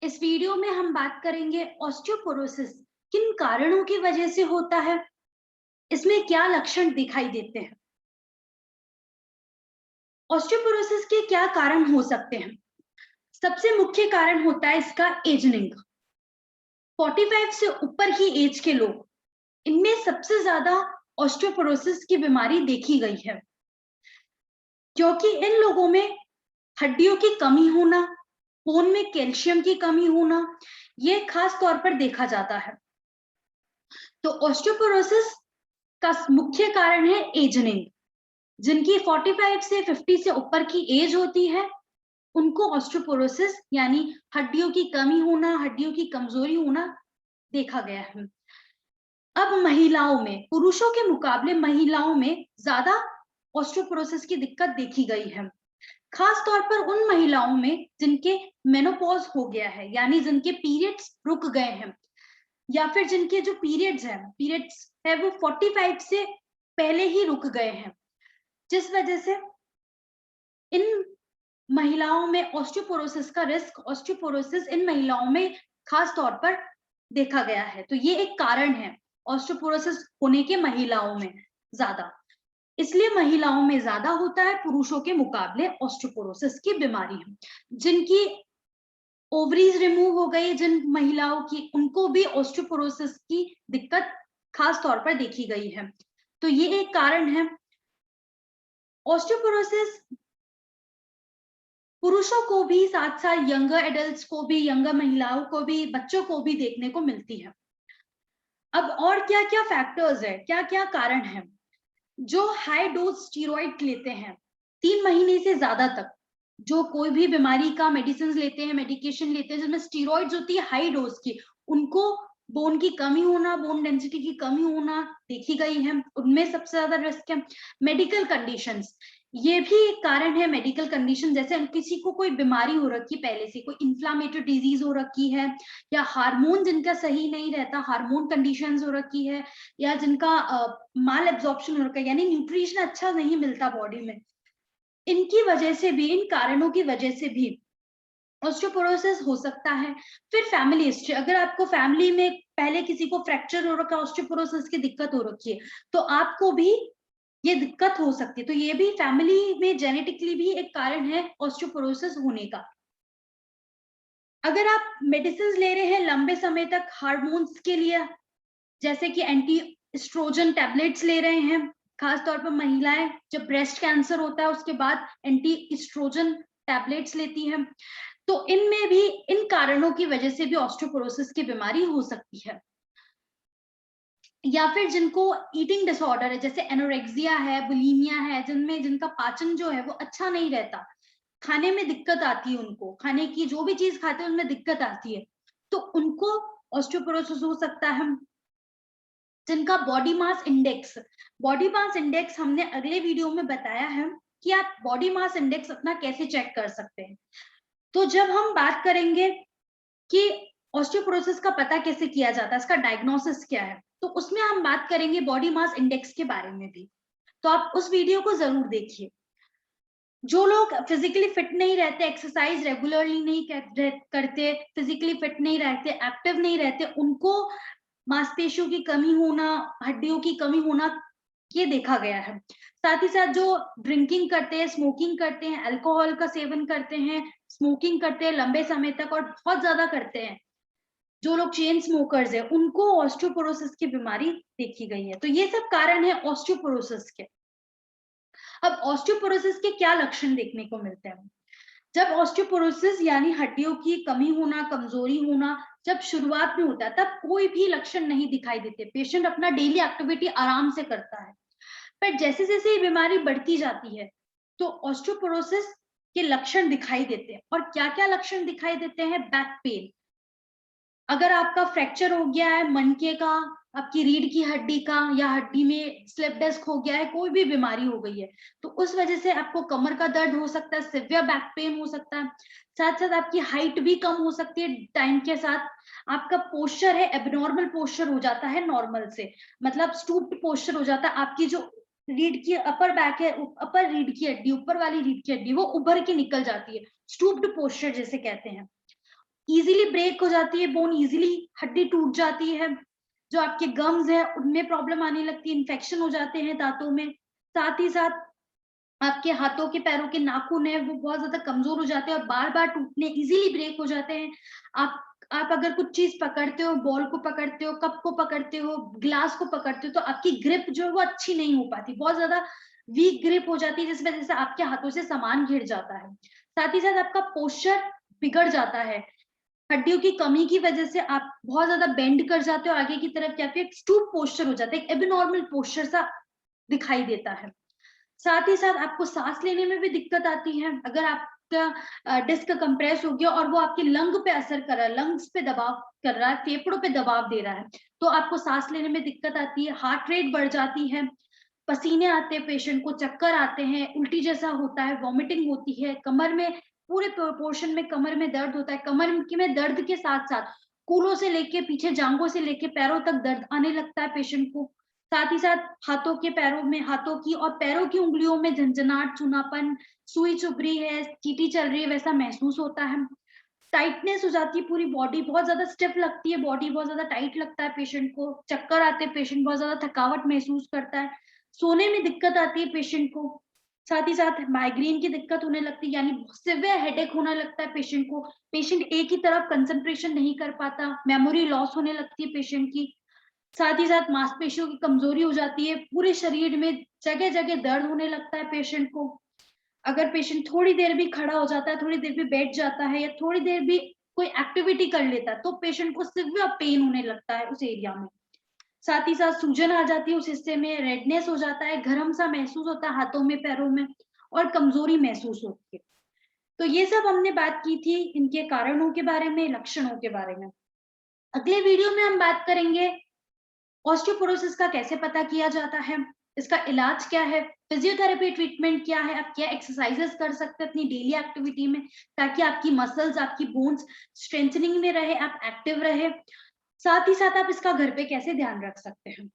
इस वीडियो में हम बात करेंगे ऑस्टियोपोरोसिस किन कारणों की वजह से होता है, इसमें क्या लक्षण दिखाई देते हैं। ऑस्टियोपोरोसिस के क्या कारण हो सकते हैं? सबसे मुख्य कारण होता है इसका एजनिंग। 45 से ऊपर की एज के लोग, इनमें सबसे ज्यादा ऑस्टियोपोरोसिस की बीमारी देखी गई है, क्योंकि इन लोगों में हड्डियों की कमी होना, बोन में कैल्शियम की कमी होना, ये खास तौर पर देखा जाता है। तो ऑस्टियोपोरोसिस का मुख्य कारण है एजनिंग। जिनकी 45 से 50 से ऊपर की एज होती है, उनको ऑस्टियोपोरोसिस यानी हड्डियों की कमी होना, हड्डियों की कमजोरी होना देखा गया है। अब महिलाओं में, पुरुषों के मुकाबले महिलाओं में ज्यादा ऑस्टियोपोरोसिस की दिक्कत देखी गई है, खास तौर पर उन महिलाओं में जिनके मेनोपॉज हो गया है, यानी जिनके पीरियड्स रुक गए हैं, या फिर जिनके जो पीरियड्स है वो 45 से पहले ही रुक गए हैं, जिस वजह से इन महिलाओं में ऑस्टियोपोरोसिस का रिस्क, ऑस्टियोपोरोसिस इन महिलाओं में खास तौर पर देखा गया है। तो ये एक कारण है ऑस्टियोपोरोसिस होने के महिलाओं में ज्यादा, इसलिए महिलाओं में ज्यादा होता है पुरुषों के मुकाबले ऑस्टियोपोरोसिस की बीमारी है। जिनकी ओवरीज रिमूव हो गई जिन महिलाओं की, उनको भी ऑस्टियोपोरोसिस की दिक्कत खास तौर पर देखी गई है। तो ये एक कारण है। ऑस्टियोपोरोसिस पुरुषों को भी, साथ साथ यंगर एडल्ट्स को भी, यंगर महिलाओं को भी, बच्चों को भी देखने को मिलती है। अब और क्या क्या फैक्टर्स है, क्या क्या कारण है? जो हाई डोज स्टीरॉइड लेते हैं 3 महीने से ज्यादा तक, जो कोई भी बीमारी का मेडिसिन लेते हैं, मेडिकेशन लेते हैं जिसमें स्टीरॉइड्स होती है हाई डोज की, उनको बोन की कमी होना, बोन डेंसिटी की कमी होना देखी गई है, उनमें सबसे ज्यादा रिस्क है। मेडिकल कंडीशंस, ये भी एक कारण है। मेडिकल कंडीशन जैसे किसी को कोई बीमारी हो रखी, पहले से कोई इन्फ्लामेटरी डिजीज हो रखी है, या हार्मोन जिनका सही नहीं रहता, हार्मोन कंडीशंस हो रखी है, या जिनका माल एब्जॉर्प्शन हो रखा है, यानी न्यूट्रिशन अच्छा नहीं मिलता बॉडी में, इनकी वजह से भी, इन कारणों की वजह से भी ऑस्टियोपोरोसिस हो सकता है। फिर फैमिली हिस्ट्री, अगर आपको फैमिली में पहले किसी को फ्रैक्चर हो रखा है, ऑस्टियोपोरोसिस की दिक्कत हो रखी है, तो आपको भी ये दिक्कत हो सकती है। तो ये भी फैमिली में जेनेटिकली भी एक कारण है ऑस्टियोपोरोसिस होने का। अगर आप मेडिसिन ले रहे हैं लंबे समय तक हार्मोन्स के लिए, जैसे कि एंटी एस्ट्रोजन टैबलेट्स ले रहे हैं, खास तौर पर महिलाएं जब ब्रेस्ट कैंसर होता है उसके बाद एंटी एस्ट्रोजन टैबलेट्स लेती हैं, तो इनमें भी, इन कारणों की वजह से भी ऑस्टियोपोरोसिस की बीमारी हो सकती है। या फिर जिनको ईटिंग डिसऑर्डर है, जैसे एनोरेक्सिया है, बुलिमिया है, जिनमें जिनका पाचन जो है वो अच्छा नहीं रहता, खाने में दिक्कत आती है, उनको खाने की जो भी चीज खाते हैं उनमें दिक्कत आती है, तो उनको ऑस्टियोपोरोसिस हो सकता है। जिनका बॉडी मास इंडेक्स हमने अगले वीडियो में बताया है कि आप बॉडी मास इंडेक्स अपना कैसे चेक कर सकते हैं। तो जब हम बात करेंगे कि ऑस्टियोपोरोसिस का पता कैसे किया जाता है, इसका डायग्नोसिस क्या है, तो उसमें हम बात करेंगे बॉडी मास इंडेक्स के बारे में भी, तो आप उस वीडियो को जरूर देखिए। जो लोग फिजिकली फिट नहीं रहते, एक्सरसाइज रेगुलरली नहीं करते, फिजिकली फिट नहीं रहते, एक्टिव नहीं रहते, उनको मांसपेशियों की कमी होना, हड्डियों की कमी होना, ये देखा गया है। साथ ही साथ जो ड्रिंकिंग करते हैं, स्मोकिंग करते हैं, अल्कोहल का सेवन करते हैं, स्मोकिंग करते हैं लंबे समय तक और बहुत ज्यादा करते हैं, जो लोग चेन स्मोकर्स है, उनको ऑस्टियोपोरोसिस की बीमारी देखी गई है। तो ये सब कारण है ऑस्टियोपोरोसिस के। अब ऑस्टियोपोरोसिस के क्या लक्षण देखने को मिलते हैं? जब ऑस्टियोपोरोसिस यानी हड्डियों की कमी होना, कमजोरी होना, जब शुरुआत में होता है तब कोई भी लक्षण नहीं दिखाई देते, पेशेंट अपना डेली एक्टिविटी आराम से करता है। पर जैसे जैसे ये बीमारी बढ़ती जाती है तो ऑस्टियोपोरोसिस के लक्षण दिखाई देते हैं। और क्या क्या लक्षण दिखाई देते हैं? बैक पेन, अगर आपका फ्रैक्चर हो गया है मनके का, आपकी रीढ़ की हड्डी का, या हड्डी में स्लिप डिस्क हो गया है, कोई भी बीमारी हो गई है, तो उस वजह से आपको कमर का दर्द हो सकता है, सिवियर बैक पेन हो सकता है। साथ साथ आपकी हाइट भी कम हो सकती है टाइम के साथ। आपका पोस्चर है एबनॉर्मल पोस्चर हो जाता है नॉर्मल से, मतलब स्टूप्ड पोस्चर हो जाता है। आपकी जो रीढ़ की अपर बैक है, अपर रीढ़ की हड्डी, ऊपर वाली रीढ़ की हड्डी, वो उभर के निकल जाती है, स्टूप्ड पोस्चर जैसे कहते हैं। इजीली ब्रेक हो जाती है बोन, इजीली हड्डी टूट जाती है। जो आपके गम्स है उनमें प्रॉब्लम आने लगती है, इन्फेक्शन हो जाते हैं दांतों में। साथ ही साथ आपके हाथों के पैरों के नाखून है वो बहुत ज्यादा कमजोर हो जाते हैं और बार बार टूटने, इजीली ब्रेक हो जाते हैं। आप अगर कुछ चीज पकड़ते हो, बॉल को पकड़ते हो, कप को पकड़ते हो, ग्लास को पकड़ते हो, तो आपकी ग्रिप जो है वो अच्छी नहीं हो पाती, बहुत ज्यादा वीक ग्रिप हो जाती है, जिस वजह से आपके हाथों से सामान गिर जाता है। साथ ही साथ आपका पोस्चर बिगड़ जाता है, हड्डियों की कमी की वजह से आप बहुत ज्यादा बेंड कर जाते हो आगे की तरफ, या फिर स्टूप पोस्चर हो जाता है, एक एबनॉर्मल पोस्चर सा दिखाई देता है। साथ ही साथ आपको सांस लेने में भी दिक्कत आती है, अगर आपका डिस्क कंप्रेस हो गया और वो आपके लंग पे असर कर रहा है, लंग्स पे दबाव कर रहा है, फेफड़ों पे दबाव दे रहा है, तो आपको सांस लेने में दिक्कत आती है, हार्ट रेट बढ़ जाती है, पसीने आते हैं, पेशेंट को चक्कर आते हैं, उल्टी जैसा होता है, वॉमिटिंग होती है, कमर में पूरे पोर्शन में कमर में दर्द होता है, कमर में दर्द के साथ साथ कूलों से लेके पीछे जांघों से लेके पैरों तक दर्द आने लगता है पेशेंट को। साथ ही साथ हाथों के पैरों में, हाथों की और पैरों की उंगलियों में झंझनाट, चूनापन, सुई चुभ रही है, चींटी चल रही है वैसा महसूस होता है। टाइटनेस हो जाती है, पूरी बॉडी बहुत ज्यादा स्टिफ लगती है, बॉडी बहुत ज्यादा टाइट लगता है पेशेंट को, चक्कर आते हैं, पेशेंट बहुत ज्यादा थकावट महसूस करता है, सोने में दिक्कत आती है पेशेंट को। साथ ही साथ माइग्रेन की दिक्कत होने लगती है, यानी सिवियर हेडेक होने लगता है पेशेंट को, पेशेंट एक ही तरफ कंसंट्रेशन नहीं कर पाता, मेमोरी लॉस होने लगती है पेशेंट की। साथ ही साथ मांसपेशियों की कमजोरी हो जाती है, पूरे शरीर में जगह जगह दर्द होने लगता है पेशेंट को। अगर पेशेंट थोड़ी देर भी खड़ा हो जाता है, थोड़ी देर भी बैठ जाता है, या थोड़ी देर भी कोई एक्टिविटी कर लेता है, तो पेशेंट को सिवियर पेन होने लगता है उस एरिया में। साथ ही साथ सूजन आ जाती है उस हिस्से में, रेडनेस हो जाता है, गरम सा महसूस होता है हाथों में, पैरों में, और कमजोरी महसूस होती है। तो ये सब हमने बात की थी इनके कारणों के बारे में, लक्षणों के बारे में। अगले वीडियो में हम बात करेंगे ऑस्टियोपोरोसिस का कैसे पता किया जाता है, इसका इलाज क्या है, फिजियोथेरेपी ट्रीटमेंट क्या है, आप क्या एक्सरसाइजेस कर सकते हैं अपनी डेली एक्टिविटी में ताकि आपकी मसल्स, आपकी बोन्स स्ट्रेंथनिंग में रहे, आप एक्टिव रहे। साथ ही साथ आप इसका घर पे कैसे ध्यान रख सकते हैं।